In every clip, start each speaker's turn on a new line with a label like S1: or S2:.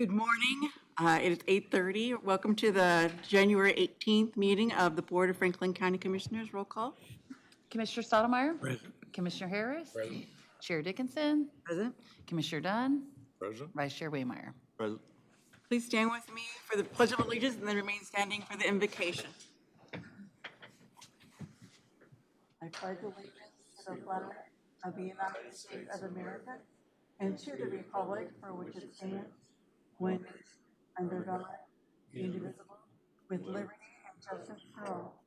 S1: Good morning. It is 8:30. Welcome to the January 18th meeting of the Board of Franklin County Commissioners. Roll call.
S2: Commissioner Stottlemyre? Present. Commissioner Harris? Present. Chair Dickinson?
S1: Present.
S2: Commissioner Dunn?
S3: Present.
S2: Vice Chair Waymire?
S3: Present.
S1: Please stand with me for the Pledge of Allegiance and then remain standing for the invocation. I pledge allegiance to the flag of the United States of America and to the republic for which it stands, one nation, under God, indivisible, with liberty and justice for all.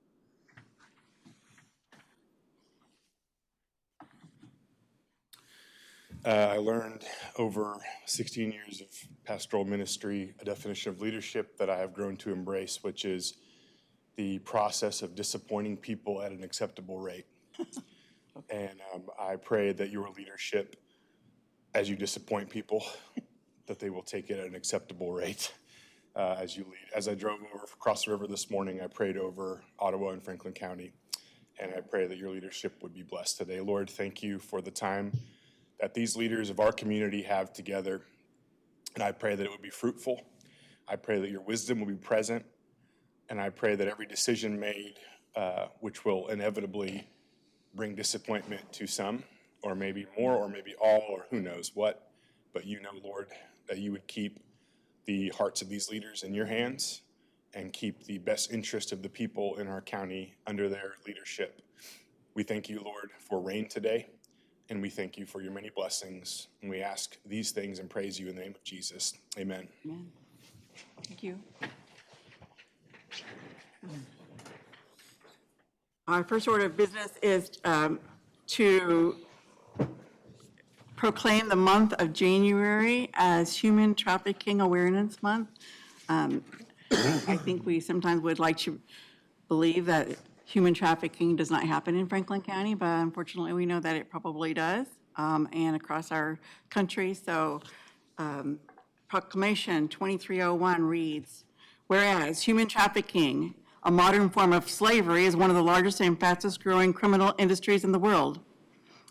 S3: I learned over 16 years of pastoral ministry a definition of leadership that I have grown to embrace, which is the process of disappointing people at an acceptable rate. And I pray that your leadership, as you disappoint people, that they will take it at an acceptable rate as you lead. As I drove over across the river this morning, I prayed over Ottawa and Franklin County, and I pray that your leadership would be blessed today. Lord, thank you for the time that these leaders of our community have together, and I pray that it would be fruitful. I pray that your wisdom will be present, and I pray that every decision made, which will inevitably bring disappointment to some, or maybe more, or maybe all, or who knows what, but you know, Lord, that you would keep the hearts of these leaders in your hands and keep the best interest of the people in our county under their leadership. We thank you, Lord, for rain today, and we thank you for your many blessings, and we ask these things and praise you in the name of Jesus. Amen.
S1: Amen. Thank you. Our first order of business is to proclaim the month of January as Human Trafficking Awareness Month. I think we sometimes would like to believe that human trafficking does not happen in Franklin County, but unfortunately we know that it probably does, and across our country. So Proclamation 2301 reads, whereas human trafficking, a modern form of slavery, is one of the largest and fastest growing criminal industries in the world.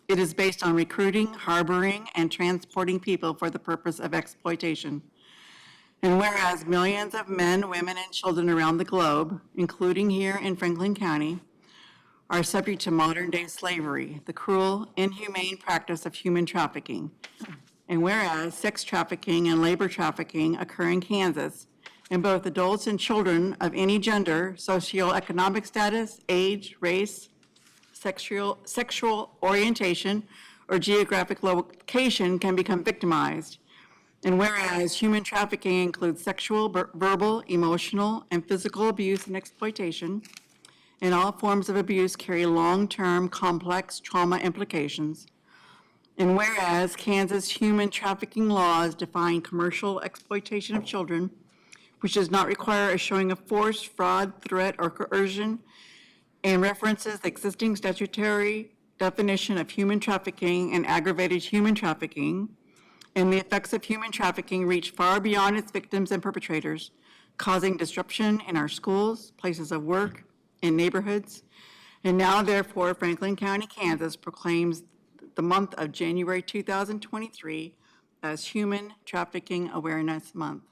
S1: It is based on recruiting, harboring, and transporting people for the purpose of exploitation. And whereas millions of men, women, and children around the globe, including here in Franklin County, are subject to modern-day slavery, the cruel, inhumane practice of human trafficking. And whereas sex trafficking and labor trafficking occur in Kansas, and both adults and children of any gender, socioeconomic status, age, race, sexual orientation, or geographic location can become victimized. And whereas human trafficking includes sexual, verbal, emotional, and physical abuse and exploitation, and all forms of abuse carry long-term complex trauma implications. And whereas Kansas human trafficking laws define commercial exploitation of children, which does not require a showing of force, fraud, threat, or coercion, and references the existing statutory definition of human trafficking and aggravated human trafficking, and the effects of human trafficking reach far beyond its victims and perpetrators, causing disruption in our schools, places of work, and neighborhoods. And now, therefore, Franklin County, Kansas proclaims the month of January 2023 as Human Trafficking Awareness Month,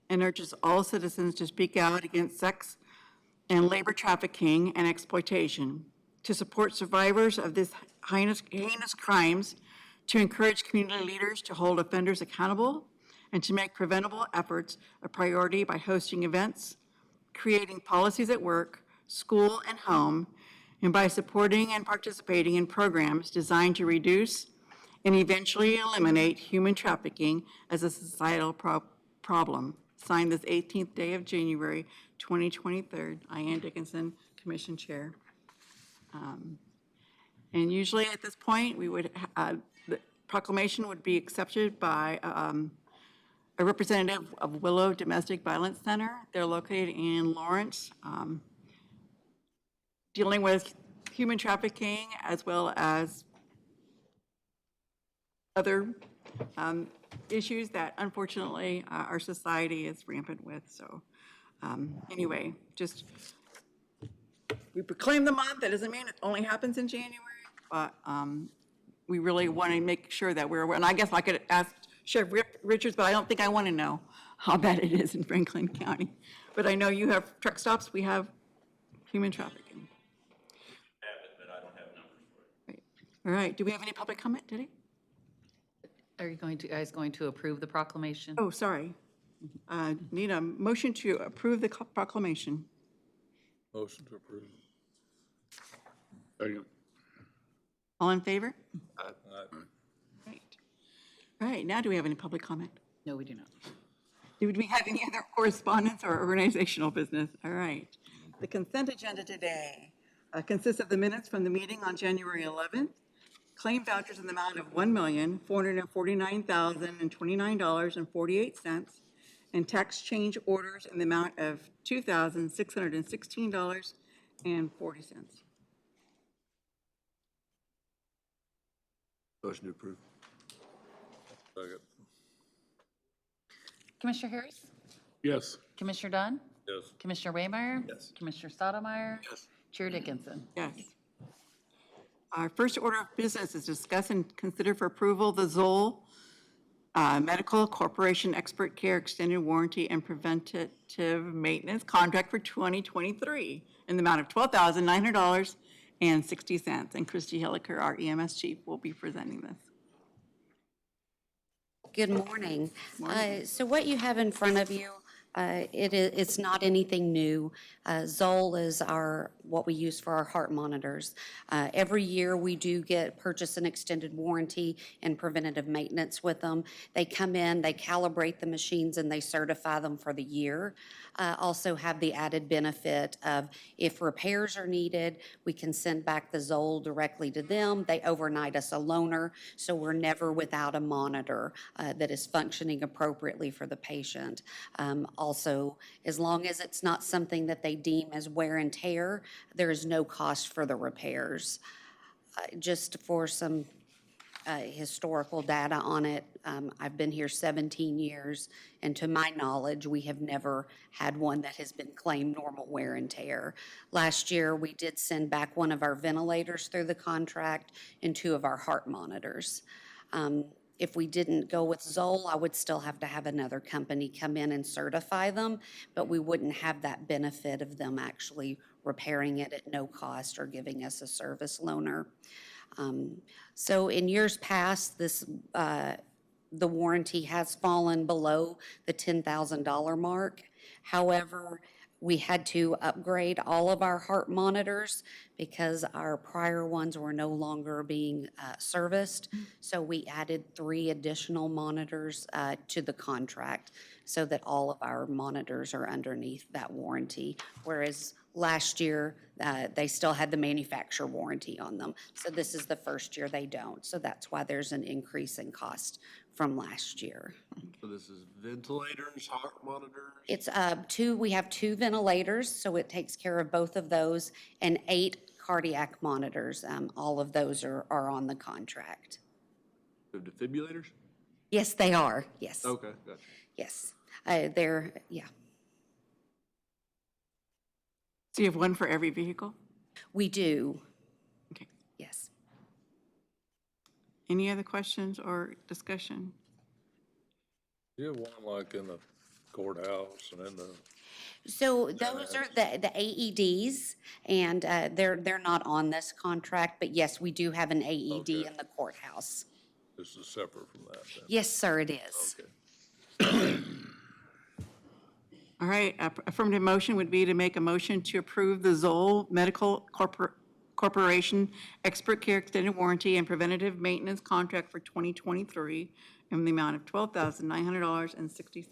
S1: and urges all citizens to speak out against sex and labor trafficking and exploitation, to support survivors of this heinous crimes, to encourage community leaders to hold offenders accountable, and to make preventable efforts a priority by hosting events, creating policies at work, school, and home, and by supporting and participating in programs designed to reduce and eventually eliminate human trafficking as a societal problem. Signed this 18th day of January, 2023. Ann Dickinson, Commission Chair. And usually at this point, we would the proclamation would be accepted by a representative of Willow Domestic Violence Center. They're located in Lawrence, dealing with human trafficking as well as other issues that unfortunately our society is rampant with. So anyway, just we proclaim the month. That doesn't mean it only happens in January, but we really want to make sure that we're aware. And I guess I could ask Sheriff Richards, but I don't think I want to know how bad it is in Franklin County. But I know you have truck stops, we have human trafficking.
S4: But I don't have numbers for it.
S1: Right. All right, do we have any public comment today?
S2: Are you guys going to approve the proclamation?
S1: Oh, sorry. Need a motion to approve the proclamation.
S5: Motion to approve. Second.
S1: All in favor?
S5: Aye.
S1: Right. All right, now do we have any public comment?
S2: No, we do not.
S1: Do we have any other correspondence or organizational business? All right. The consent agenda today consists of the minutes from the meeting on January 11th, claim vouchers in the amount of $1,449,029.48, and tax change orders in the amount of $2,616.40.
S5: Motion to approve. Second.
S2: Commissioner Harris?
S5: Yes.
S2: Commissioner Dunn?
S5: Yes.
S2: Commissioner Waymire?
S5: Yes.
S2: Commissioner Stottlemyre?
S5: Yes.
S2: Chair Dickinson?
S1: Yes. Our first order of business is discuss and consider for approval the Zoll Medical Corporation Expert Care Extended Warranty and Preventative Maintenance Contract for 2023 in the amount of $12,900.60. And Christy Hilliker, our EMS chief, will be presenting this.
S6: Good morning. So what you have in front of you, it's not anything new. Zoll is what we use for our heart monitors. Every year we do purchase an extended warranty and preventative maintenance with them. They come in, they calibrate the machines, and they certify them for the year. Also have the added benefit of if repairs are needed, we can send back the Zoll directly to them. They overnight us a loaner, so we're never without a monitor that is functioning appropriately for the patient. Also, as long as it's not something that they deem as wear and tear, there is no cost for the repairs. Just for some historical data on it, I've been here 17 years, and to my knowledge, we have never had one that has been claimed normal wear and tear. Last year, we did send back one of our ventilators through the contract and 2 of our heart monitors. If we didn't go with Zoll, I would still have to have another company come in and certify them, but we wouldn't have that benefit of them actually repairing it at no cost or giving us a service loaner. So in years past, the warranty has fallen below the $10,000 mark. However, we had to upgrade all of our heart monitors because our prior ones were no longer being serviced. So we added 3 additional monitors to the contract so that all of our monitors are underneath that warranty. Whereas last year, they still had the manufacturer warranty on them. So this is the first year they don't. So that's why there's an increase in cost from last year.
S5: So this is ventilators, heart monitors?
S6: It's we have 2 ventilators, so it takes care of both of those, and 8 cardiac monitors. All of those are on the contract.
S5: The defibrillators?
S6: Yes, they are, yes.
S5: Okay, gotcha.
S6: Yes, yeah.
S1: So you have one for every vehicle?
S6: We do,
S1: Okay.
S6: yes.
S1: Any other questions or discussion?
S5: You have one like in the courthouse and in the,
S6: So those are the AEDs, and they're not on this contract, but yes, we do have an AED
S5: Okay.
S6: in the courthouse.
S5: this is separate from that then?
S6: Yes, sir, it is.
S5: Okay.
S1: All right, affirmative motion would be to make a motion to approve the Zoll Medical Corporation Expert Care Extended Warranty and Preventative Maintenance Contract for 2023 in the amount of $12,900.60.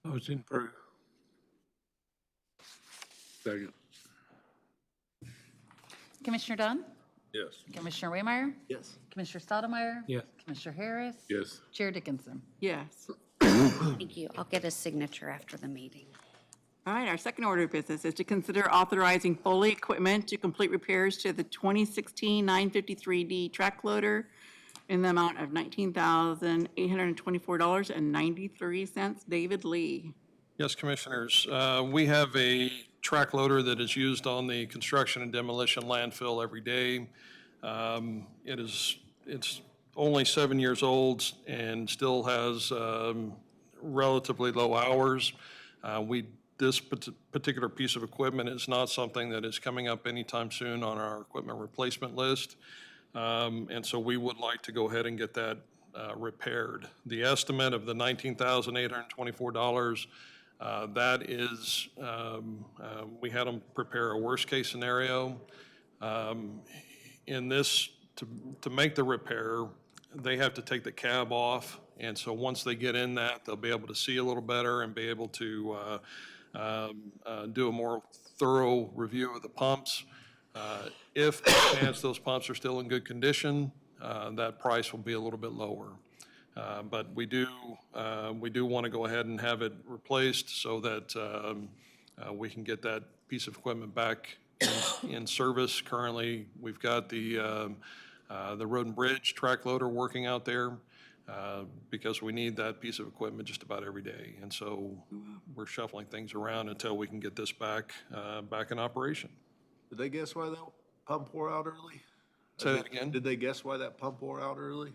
S5: Motion approved. Second.
S2: Commissioner Dunn?
S5: Yes.
S2: Commissioner Waymire?
S5: Yes.
S2: Commissioner Stottlemyre?
S5: Yes.
S2: Commissioner Harris?
S5: Yes.
S2: Chair Dickinson?
S1: Yes.
S6: Thank you. I'll get a signature after the meeting.
S1: All right, our second order of business is to consider authorizing Foley Equipment to complete repairs to the 2016 953D track loader in the amount of $19,824.93. David Lee.
S7: Yes, Commissioners. We have a track loader that is used on the construction and demolition landfill every day. It's only 7 years old and still has relatively low hours. This particular piece of equipment is not something that is coming up anytime soon on our equipment replacement list. And so we would like to go ahead and get that repaired. The estimate of the $19,824, that is, we had them prepare a worst-case scenario. In this, to make the repair, they have to take the cab off, and so once they get in that, they'll be able to see a little better and be able to do a more thorough review of the pumps. If by chance those pumps are still in good condition, that price will be a little bit lower. But we do want to go ahead and have it replaced so that we can get that piece of equipment back in service. Currently, we've got the road and bridge track loader working out there because we need that piece of equipment just about every day. And so we're shuffling things around until we can get this back in operation.
S8: Did they guess why that pump wore out early?
S7: Say that again?
S8: Did they guess why that pump wore out early?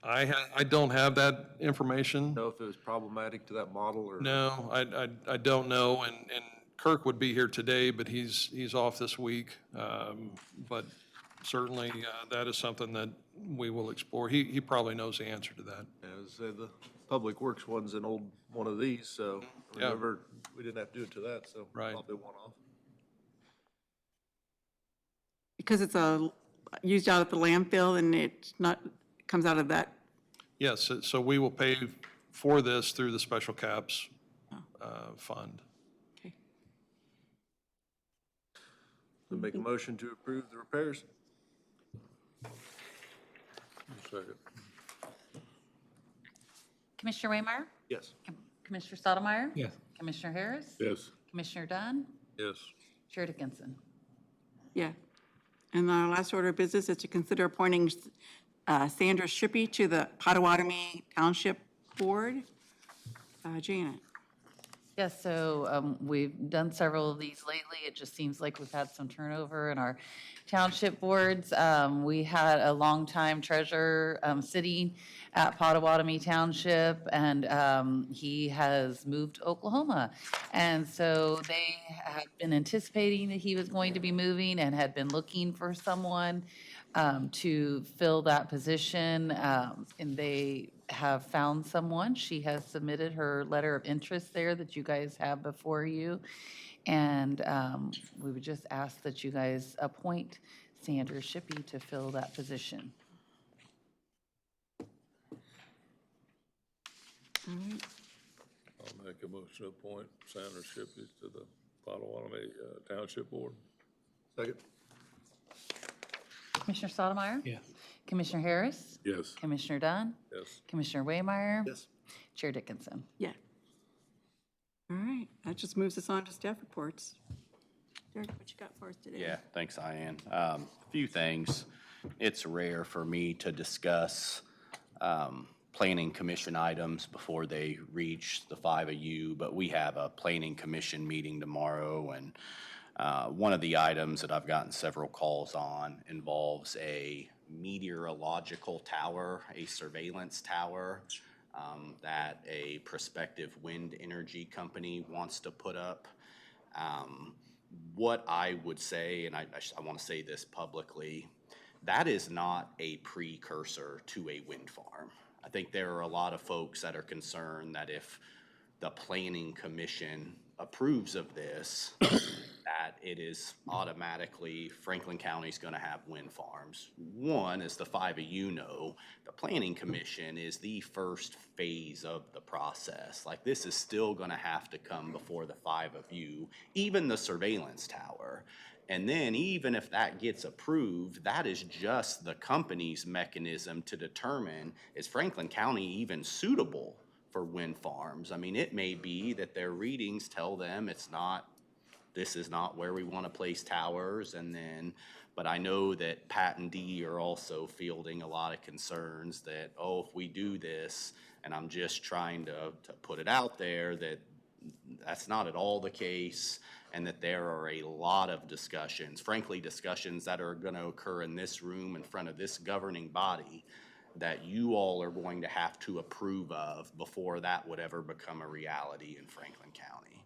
S7: I don't have that information.
S8: Know if it was problematic to that model or?
S7: No, I don't know, and Kirk would be here today, but he's off this week. But certainly, that is something that we will explore. He probably knows the answer to that.
S8: As the Public Works one's an old one of these, so
S7: Yeah.
S8: remember, we didn't have to do it to that, so
S7: Right.
S8: probably one off.
S1: Because it's used out at the landfill and it comes out of that.
S7: Yes, so we will pay for this through the special caps fund.
S1: Okay.
S8: So make a motion to approve the repairs?
S5: Second.
S2: Commissioner Waymire?
S8: Yes.
S2: Commissioner Stottlemyre?
S5: Yes.
S2: Commissioner Harris?
S5: Yes.
S2: Commissioner Dunn?
S5: Yes.
S2: Chair Dickinson?
S1: Yeah. And our last order of business is to consider appointing Sandra Shippey to the Potawatomi Township Board. Janet.
S2: Yes, so we've done several of these lately. It just seems like we've had some turnover in our township boards. We had a longtime treasurer sitting at Potawatomi Township, and he has moved to Oklahoma. And so they had been anticipating that he was going to be moving and had been looking for someone to fill that position, and they have found someone. She has submitted her letter of interest there that you guys have before you. And we would just ask that you guys appoint Sandra Shippey to fill that position.
S5: I'll make a motion to appoint Sandra Shippey to the Potawatomi Township Board.
S8: Second?
S2: Commissioner Stottlemyre?
S5: Yes.
S2: Commissioner Harris?
S5: Yes.
S2: Commissioner Dunn?
S5: Yes.
S2: Commissioner Waymire?
S8: Yes.
S2: Chair Dickinson?
S1: Yeah. All right, that just moves us on to staff reports. Derek, what you got for us today?
S4: Yeah, thanks, Diane. A few things. It's rare for me to discuss planning commission items before they reach the five of you, but we have a planning commission meeting tomorrow, and one of the items that I've gotten several calls on involves a meteorological tower, a surveillance tower that a prospective wind energy company wants to put up. What I would say, and I want to say this publicly, that is not a precursor to a wind farm. I think there are a lot of folks that are concerned that if the Planning Commission approves of this, that it is automatically Franklin County's going to have wind farms. One, as the five of you know, the Planning Commission is the first phase of the process. Like, this is still going to have to come before the five of you, even the surveillance tower. And then even if that gets approved, that is just the company's mechanism to determine, is Franklin County even suitable for wind farms? I mean, it may be that their readings tell them this is not where we want to place towers, but I know that Pat and Dee are also fielding a lot of concerns that, if we do this, and I'm just trying to put it out there, that's not at all the case, and that there are a lot of discussions, frankly, discussions that are going to occur in this room in front of this governing body that you all are going to have to approve of before that would ever become a reality in Franklin County.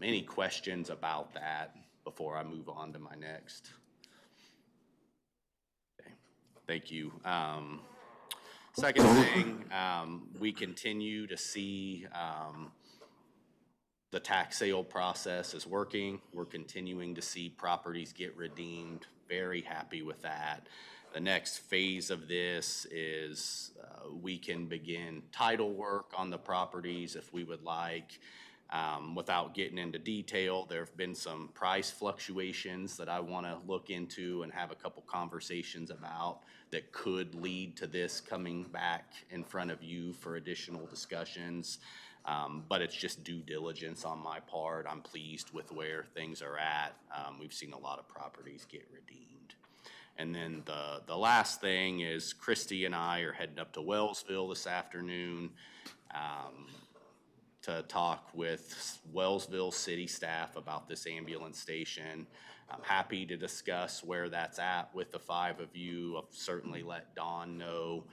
S4: Any questions about that before I move on to my next? Okay, thank you. Second thing, we continue to see the tax sale process is working. We're continuing to see properties get redeemed. Very happy with that. The next phase of this is we can begin title work on the properties if we would like. Without getting into detail, there have been some price fluctuations that I want to look into and have a couple conversations about that could lead to this coming back in front of you for additional discussions. But it's just due diligence on my part. I'm pleased with where things are at. We've seen a lot of properties get redeemed. And then the last thing is Christy and I are heading up to Wellsville this afternoon to talk with Wellsville city staff about this ambulance station. I'm happy to discuss where that's at with the 5 of you. I've certainly let Dawn know.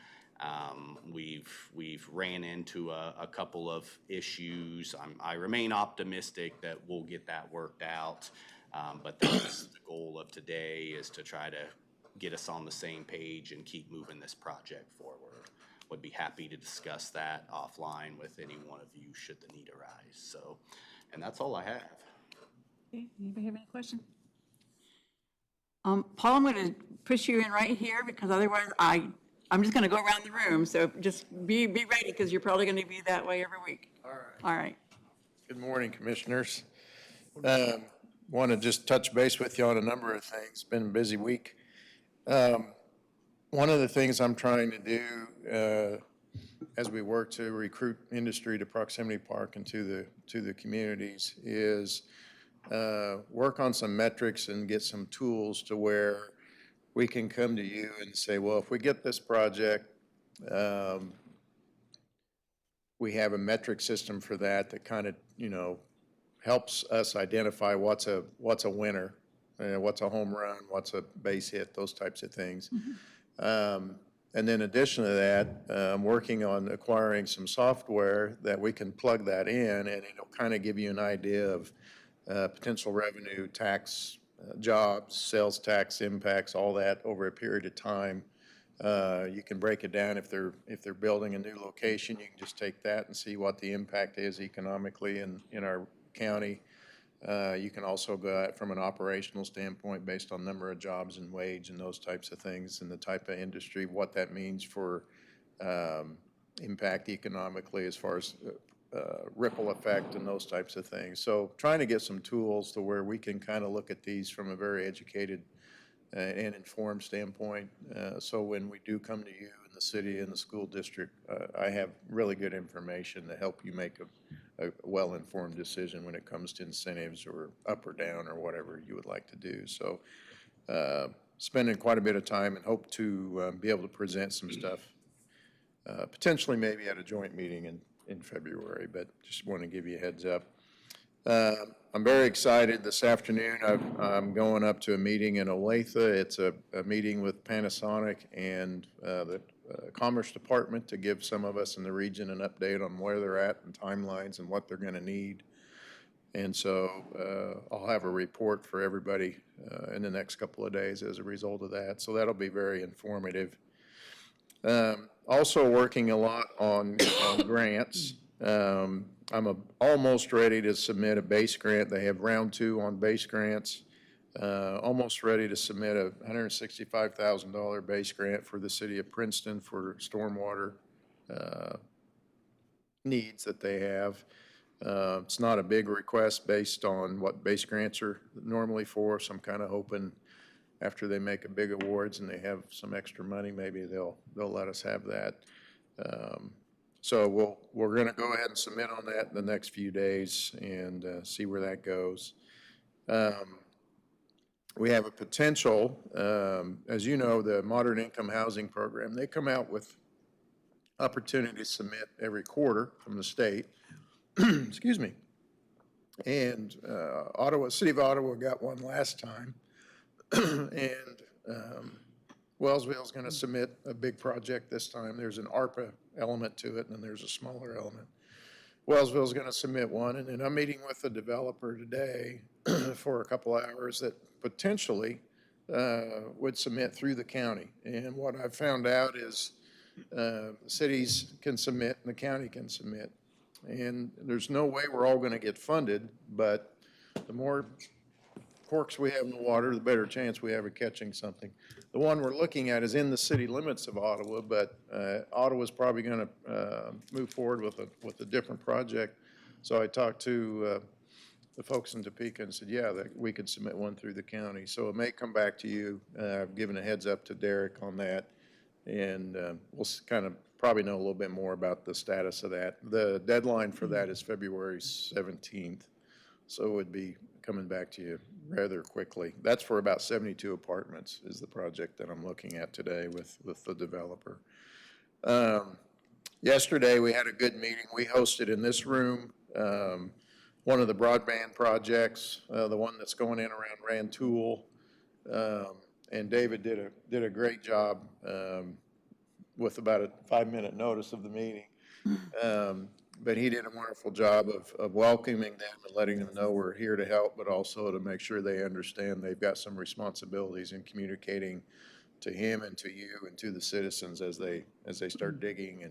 S4: We've ran into a couple of issues. I remain optimistic that we'll get that worked out. But that's the goal of today, is to try to get us on the same page and keep moving this project forward. Would be happy to discuss that offline with any one of you should the need arise. So, and that's all I have.
S1: Okay, anybody have any questions? Paul, I'm going to push you in right here because otherwise I'm just going to go around the room. So just be ready because you're probably going to be that way every week.
S9: All right.
S1: All right.
S9: Good morning, Commissioners. Want to just touch base with you on a number of things. It's been a busy week. One of the things I'm trying to do as we work to recruit industry to Proximity Park and to the communities is work on some metrics and get some tools to where we can come to you and say, well, if we get this project, we have a metric system for that kind of, helps us identify what's a winner, what's a home run, what's a base hit, those types of things. And then in addition to that, I'm working on acquiring some software that we can plug that in, and it'll kind of give you an idea of potential revenue, tax, jobs, sales tax impacts, all that over a period of time. You can break it down if they're building a new location. You can just take that and see what the impact is economically in our county. You can also go at from an operational standpoint based on number of jobs and wage and those types of things and the type of industry, what that means for impact economically as far as ripple effect and those types of things. So trying to get some tools to where we can kind of look at these from a very educated and informed standpoint. So when we do come to you in the city and the school district, I have really good information to help you make a well-informed decision when it comes to incentives or up or down or whatever you would like to do. So spending quite a bit of time and hope to be able to present some stuff, potentially maybe at a joint meeting in February, but just want to give you a heads up. I'm very excited. This afternoon, I'm going up to a meeting in Olathe. It's a meeting with Panasonic and the Commerce Department to give some of us in the region an update on where they're at and timelines and what they're going to need. And so I'll have a report for everybody in the next couple of days as a result of that. So that'll be very informative. Also working a lot on grants. I'm almost ready to submit a base grant. They have round 2 on base grants. Almost ready to submit a $165,000 base grant for the city of Princeton for stormwater needs that they have. It's not a big request based on what base grants are normally for, so I'm kind of hoping after they make a big awards and they have some extra money, maybe they'll let us have that. So we're going to go ahead and submit on that in the next few days and see where that goes. We have a potential, as you know, the Modern Income Housing Program, they come out with opportunity to submit every quarter from the state. Excuse me. And City of Ottawa got one last time. And Wellsville's going to submit a big project this time. There's an ARPA element to it, and then there's a smaller element. Wellsville's going to submit one, and then I'm meeting with the developer today for a couple hours that potentially would submit through the county. And what I've found out is cities can submit and the county can submit. And there's no way we're all going to get funded, but the more corks we have in the water, the better chance we have of catching something. The one we're looking at is in the city limits of Ottawa, but Ottawa's probably going to move forward with a different project. So I talked to the folks in Topeka and said, yeah, that we could submit one through the county. So it may come back to you. I've given a heads up to Derek on that. And we'll kind of probably know a little bit more about the status of that. The deadline for that is February 17th. So it would be coming back to you rather quickly. That's for about 72 apartments is the project that I'm looking at today with the developer. Yesterday, we had a good meeting. We hosted in this room one of the broadband projects, the one that's going in around Rantoul. And David did a great job with about a 5-minute notice of the meeting. But he did a wonderful job of welcoming them and letting them know we're here to help, but also to make sure they understand they've got some responsibilities in communicating to him and to you and to the citizens as they start digging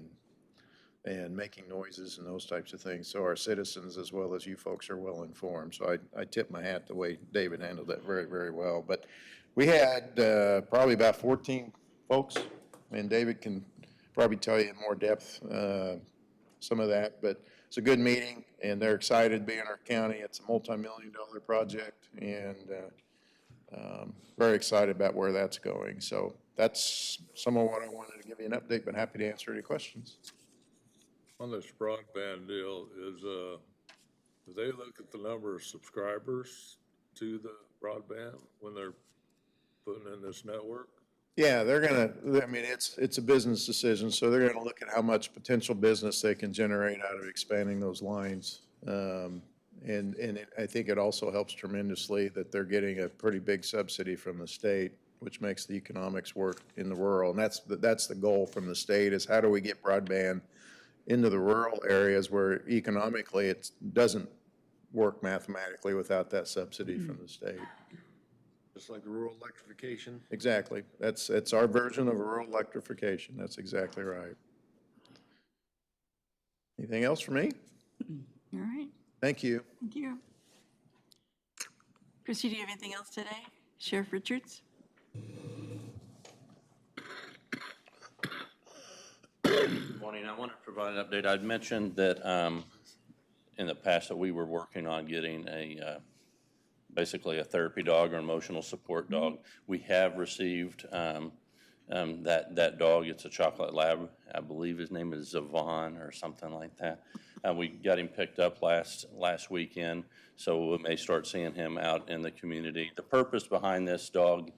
S9: and making noises and those types of things. So our citizens, as well as you folks, are well informed. So I tip my hat the way David handled that very, very well. But we had probably about 14 folks, and David can probably tell you in more depth some of that, but it's a good meeting, and they're excited to be in our county. It's a multi-million-dollar project, and very excited about where that's going. So that's some of what I wanted to give you an update, but happy to answer any questions.
S5: On this broadband deal, do they look at the number of subscribers to the broadband when they're putting in this network?
S9: Yeah, I mean, it's a business decision, so they're gonna look at how much potential business they can generate out of expanding those lines. I think it also helps tremendously that they're getting a pretty big subsidy from the state, which makes the economics work in the rural. And that's the goal from the state, is how do we get broadband into the rural areas where economically it doesn't work mathematically without that subsidy from the state.
S8: Just like the rural electrification.
S9: Exactly. It's our version of rural electrification. That's exactly right. Anything else for me?
S1: All right,
S9: Thank you.
S1: thank you. Christy, do you have anything else today? Sheriff Richards?
S10: Good morning. I want to provide an update. I'd mentioned that in the past that we were working on getting basically a therapy dog or emotional support dog. We have received that dog. It's a chocolate lab. I believe his name is Zavon or something like that. We got him picked up last weekend, so we may start seeing him out in the community. The purpose behind this dog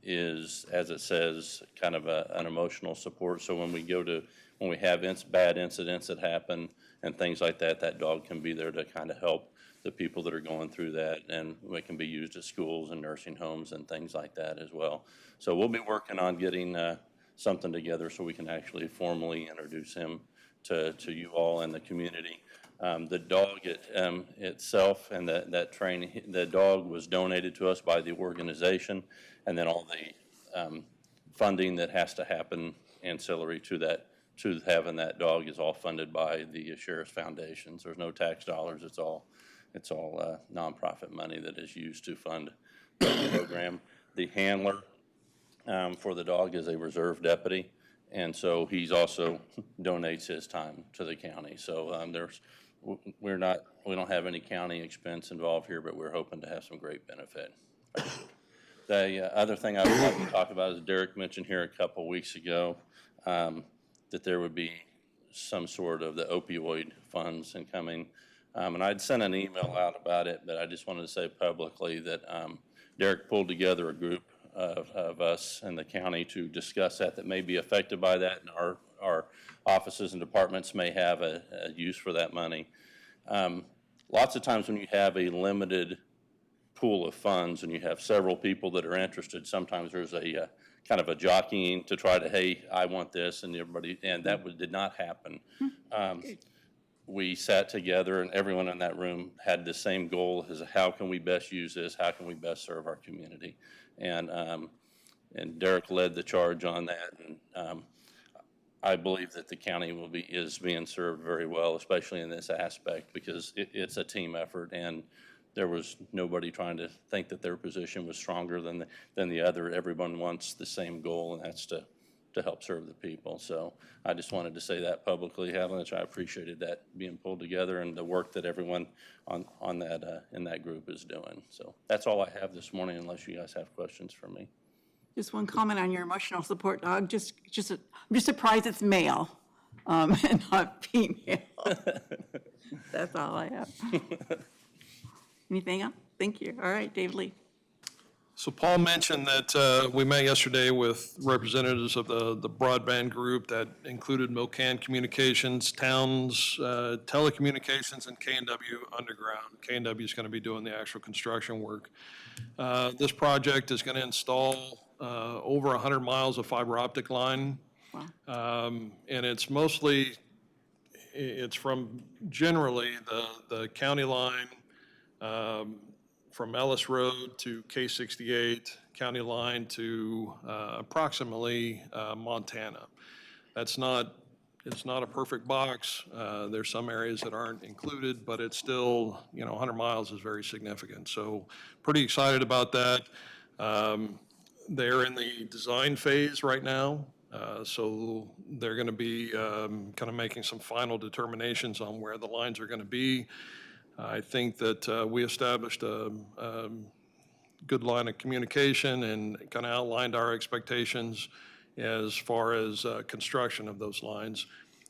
S10: is, as it says, kind of an emotional support. So when we have bad incidents that happen and things like that, that dog can be there to kind of help the people that are going through that, and it can be used at schools and nursing homes and things like that as well. So we'll be working on getting something together so we can actually formally introduce him to you all and the community. The dog itself and that training, the dog was donated to us by the organization, and then all the funding that has to happen ancillary to that, to having that dog, is all funded by the Sheriff's Foundation. So there's no tax dollars. It's all nonprofit money that is used to fund the program. The handler for the dog is a reserve deputy, and so he's also donates his time to the county. So we don't have any county expense involved here, but we're hoping to have some great benefit. The other thing I would like to talk about is Derek mentioned here a couple weeks ago that there would be some sort of the opioid funds incoming. And I'd sent an email out about it, but I just wanted to say publicly that Derek pulled together a group of us in the county to discuss that may be affected by that, and our offices and departments may have a use for that money. Lots of times when you have a limited pool of funds and you have several people that are interested, sometimes there's a kind of a jockeying to try to, hey, I want this, and everybody, and that did not happen. We sat together, and everyone in that room had the same goal: is how can we best use this? How can we best serve our community? And Derek led the charge on that, and I believe that the county is being served very well, especially in this aspect, because it's a team effort, and there was nobody trying to think that their position was stronger than the other. Everyone wants the same goal, and that's to help serve the people. So I just wanted to say that publicly, Helen, which I appreciated that being pulled together and the work that everyone on that in that group is doing. So that's all I have this morning, unless you guys have questions for me.
S1: Just one comment on your emotional support dog. I'm just surprised it's male and not female. That's all I have. Anything else? Thank you. All right, Dave Lee.
S7: So Paul mentioned that we met yesterday with representatives of the broadband group that included Milcan Communications, Towns Telecommunications, and K&W Underground. K&W is going to be doing the actual construction work. This project is going to install over 100 miles of fiber optic line.
S1: Wow.
S7: And it's from generally the county line from Ellis Road to K68, county line to approximately Montana. It's not a perfect box. There's some areas that aren't included, but it's still, 100 miles is very significant. So pretty excited about that. They're in the design phase right now. So they're going to be kind of making some final determinations on where the lines are going to be. I think that we established a good line of communication and kind of outlined our expectations as far as construction of those lines.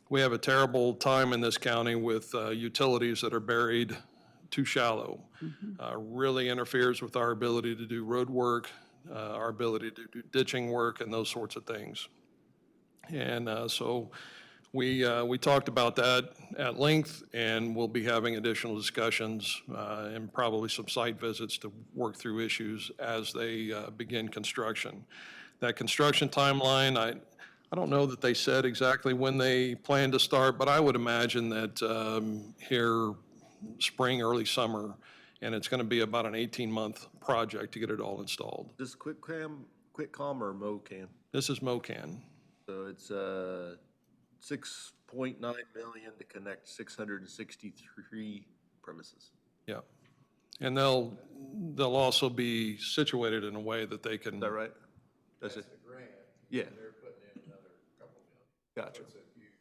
S7: We have a terrible time in this county with utilities that are buried too shallow. Really interferes with our ability to do road work, our ability to do ditching work, and those sorts of things. And so we talked about that at length, and we'll be having additional discussions and probably some site visits to work through issues as they begin construction. That construction timeline, I don't know that they said exactly when they plan to start, but I would imagine that here spring, early summer, and it's going to be about an 18-month project to get it all installed.
S8: This is QuickCom or MoCan?
S7: This is MoCan.
S8: So it's 6.9 million to connect 663 premises.
S7: Yeah. And they'll also be situated in a way that they can.
S8: Is that right? That's it?
S9: Grant.
S8: Yeah.
S9: They're putting in another couple million.
S8: Gotcha.
S9: It's a huge.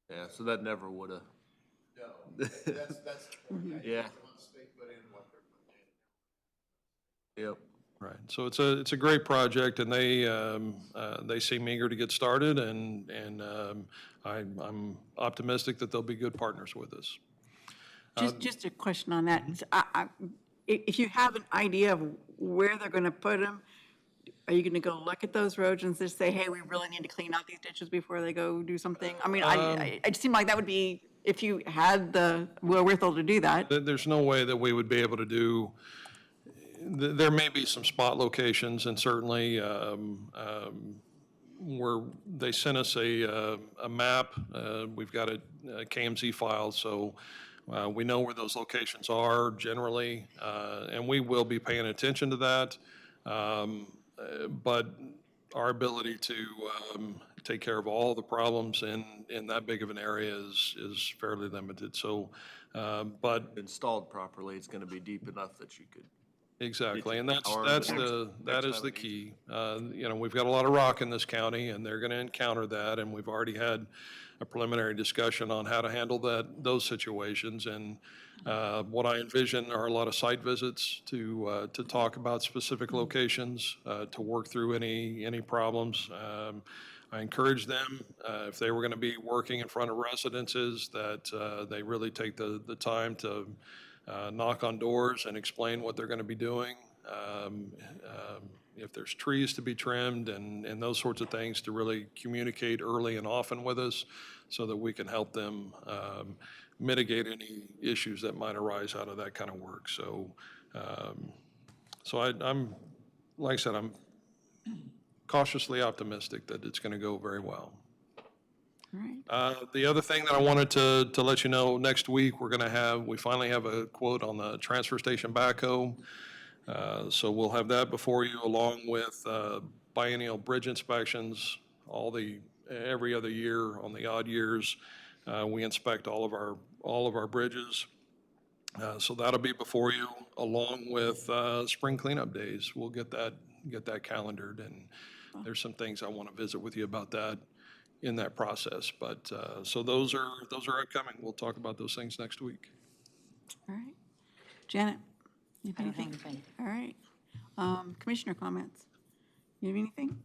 S8: Yeah, so that never would've,
S9: No, that's the point.
S8: yeah,
S9: Once they put in what they're putting in.
S8: yep.
S7: Right. So it's a great project, and they seem eager to get started, and I'm optimistic that they'll be good partners with us.
S1: Just a question on that. If you have an idea of where they're going to put them, are you going to go look at those roads and just say, hey, we really need to clean out these ditches before they go do something? I mean, it seemed like that would be, if you had the wherewithal to do that.
S7: There's no way that we would be able to do. There may be some spot locations, and certainly where they sent us a map. We've got a KMZ file, so we know where those locations are generally, and we will be paying attention to that. But our ability to take care of all the problems in that big of an area is fairly limited. So, but
S8: Installed properly, it's gonna be deep enough that you could.
S7: exactly, and
S8: Next
S7: that is
S8: time
S7: the
S8: we need.
S7: key. We've got a lot of rock in this county, and they're going to encounter that, and we've already had a preliminary discussion on how to handle those situations. And what I envision are a lot of site visits to talk about specific locations, to work through any problems. I encourage them, if they were going to be working in front of residences, that they really take the time to knock on doors and explain what they're going to be doing. If there's trees to be trimmed and those sorts of things, to really communicate early and often with us so that we can help them mitigate any issues that might arise out of that kind of work. So, I'm, like I said, I'm cautiously optimistic that it's going to go very well.
S1: All right.
S7: The other thing that I wanted to let you know, next week, we finally have a quote on the transfer station backhoe. So we'll have that before you, along with biennial bridge inspections, every other year on the odd years. We inspect all of our bridges. So that'll be before you, along with spring cleanup days. We'll get that calendared, and there's some things I want to visit with you about that in that process. But, so those are upcoming. We'll talk about those things next week.
S1: All right. Janet, you have
S2: I don't have
S1: anything?
S2: anything.
S1: All right. Commissioner comments? You have anything?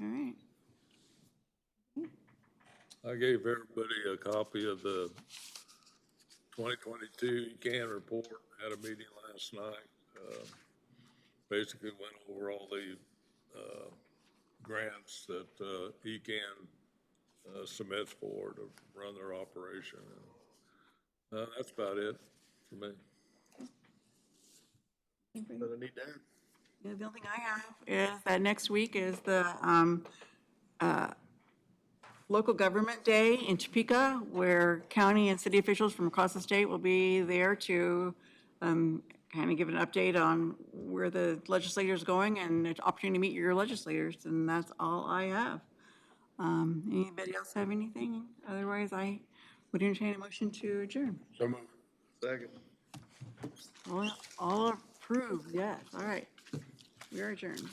S1: All right.
S5: I gave everybody a copy of the 2022 ECAN report, had a meeting last night. Basically went over all the grants that ECAN submits for to run their operation. That's about it for me.
S8: But I need to add.
S1: Yeah, the only thing I have is that next week is the local government day in Topeka, where county and city officials from across the state will be there to kind of give an update on where the legislator's going and an opportunity to meet your legislators, and that's all I have. Anybody else have anything? Otherwise, I would entertain a motion to adjourn.
S5: So moved.
S8: Second.
S1: All approved, yes, all right. We are adjourned.